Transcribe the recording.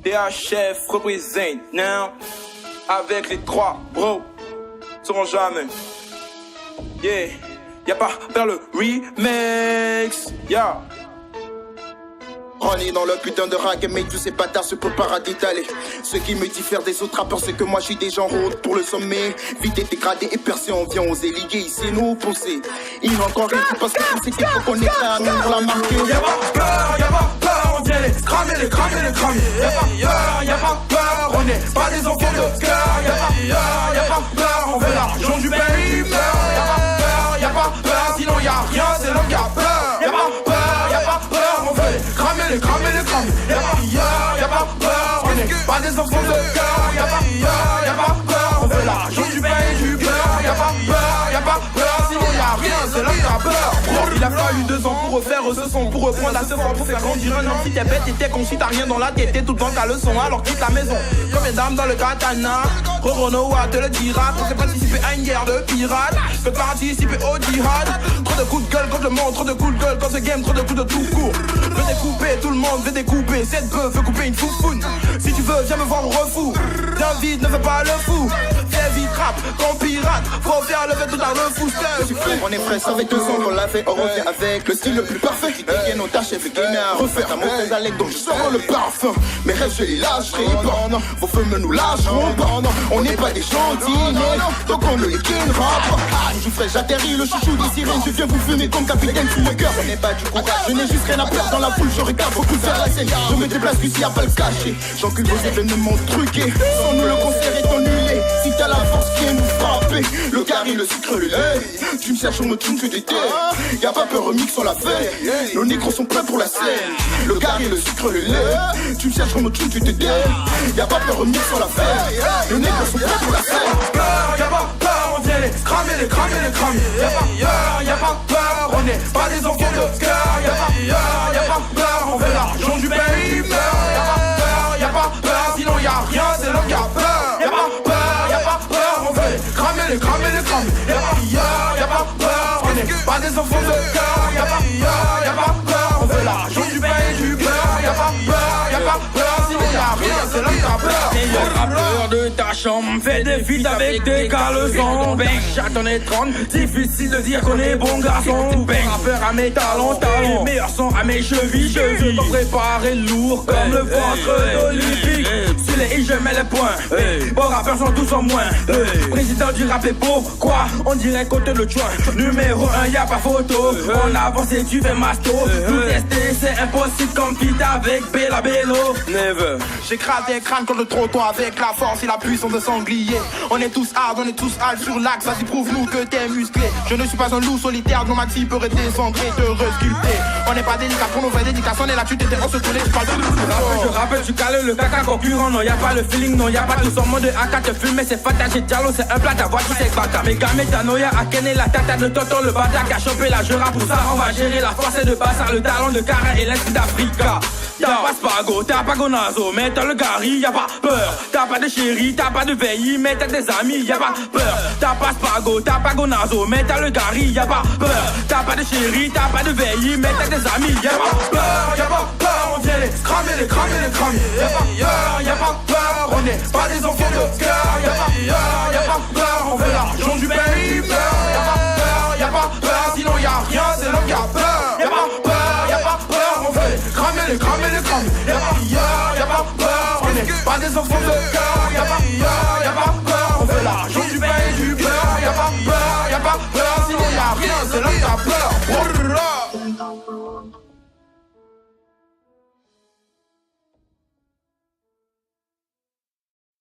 THF represent now. Avec les trois bros, seront jamais. Yeah, y'a pas faire le remix. Yeah. On est dans le putain de rag, mais tous ces bâtards se préparent à détaler. Ce qui me diffère des autres rappeurs, c'est que moi j'ai des gens route pour le sommet. Vite et dégradé et percé, on vient oser liguer ici nos pensées. Il a encore rien parce que c'est qu'il faut qu'on éclate, on l'a marqué. Y'a pas peur, on vient les cramer, les cramer, les cramer. Y'a pas peur, on n'est pas des enfants de cœur. Y'a pas peur, on veut l'argent du pays. Y'a pas peur, sinon y'a rien, c'est l'homme qui a peur. Y'a pas peur, on veut cramer, les cramer, les cramer. Y'a pas peur, on n'est pas des enfants de cœur. Y'a pas peur, on veut l'argent du pays, du beurre. Y'a pas peur, sinon y'a rien, c'est l'homme qui a peur. Il a fallu 2 ans pour refaire ce son, pour reprendre la seconde, pour faire grandir un homme. Si t'es bête et t'es con, si t'as rien dans la tête, t'es tout le temps ta leçon, alors quitte la maison. Comme les dames dans le katana, Roronoa te le dira. Quand c'est participer à une guerre de pirates, que participer au djihad. Trop de coups de gueule quand le monde, trop de coups de gueule quand ce game, trop de coups de tout court. Veux découper, tout le monde veut découper. Cette bœuf veut couper une foufoune. Si tu veux, viens me voir refou. David ne fait pas le fou. Fais vite rap, ton pirate. Faut faire le fait tout à refou. On est frais, ça fait 2 ans qu'on l'a fait. On revient avec le style le plus parfait. Qui dégaine nos tâches et fait gagner à refaire. Ta mauvaise haleine, donc je sors le parfum. Mes rêves, je les lâcherai pas. Vos feux me nous lâcheront pas. On n'est pas des gentils, donc on ne les kinnera pas. Je ferai, j'atterris le chouchou des sirènes. Je viens vous fumer comme capitaine sous mon cœur. On n'est pas du courage, je n'ai juste rien à perdre dans la foule. Je regarde beaucoup faire la scène. Je me déplace ici à pas le cacher. J'encule vos événements truqués. Sans nous, le concert est annulé. Si t'as la force, viens nous frapper. Le carré, le sucre, le lait. Tu me cherches, on me tune que des terres. Y'a pas peur, remix, on l'a fait. Nos négros sont prêts pour la scène. Le carré, le sucre, le lait. Tu me cherches, on me tune que des terres. Y'a pas peur, remix, on l'a fait. Nos négros sont prêts pour la scène. Y'a pas peur, on vient les cramer, les cramer, les cramer. Y'a pas peur, on n'est pas des enfants de cœur. Y'a pas peur, on veut l'argent du pays. Y'a pas peur, sinon y'a rien, c'est l'homme qui a peur. Y'a pas peur, on veut cramer, les cramer, les cramer. Y'a pas peur, on n'est pas des enfants de cœur. Y'a pas peur, on veut l'argent du pays, du beurre. Y'a pas peur, sinon y'a rien, c'est l'homme qui a peur. Le rappeur de ta chambre fait des feats avec des caleçons. Bang, j'attends les 30, difficile de dire qu'on est bon garçon. Bang, rappeur à mes talons, talons. Meilleur son à mes chevilles, chevilles. Pour préparer lourd comme le ventre d'Olympique. Sur les i, je mets les points. Bon rappeurs sont tous en moins. Président du rap est pourquoi on dirait côte de joint. Numéro 1, y'a pas photo. On avance et tu fais masto. Tout tester, c'est impossible comme fit avec Bella Bello. Never. J'écrase des crânes contre le trottoir avec la force et la puissance de sanglier. On est tous hard, on est tous hard sur l'axe. Vas-y, prouve-nous que t'es musclé. Je ne suis pas un loup solitaire, dont Maxi peut descendre et te resculpter. On n'est pas délicat pour nos vraies dédications. On est là, tu t'étais, on se tournait, tu parles de nous. Je rappelle, tu cales le caca concurrent. Non, y'a pas le feeling, non, y'a pas tout son mode de AK. Te fumer, c'est fatal, j'ai diallo, c'est un plat, ta voix qui c'est bata. Mes gamins, Tanoya, Akene, la tata de Tonton, le bata qui a chopé la jura pour ça. On va gérer la force de Bassar, le talent de Cara et l'Est d'Africa. T'as pas Spago, t'as pas Gonazo, mais t'as le Gary, y'a pas peur. T'as pas de chéri, t'as pas de veille, mais t'as des amis, y'a pas peur. T'as pas Spago, t'as pas Gonazo, mais t'as le Gary, y'a pas peur. T'as pas de chéri, t'as pas de veille, mais t'as des amis, y'a pas peur. Y'a pas peur, on vient les cramer, les cramer, les cramer. Y'a pas peur, on n'est pas des enfants de cœur.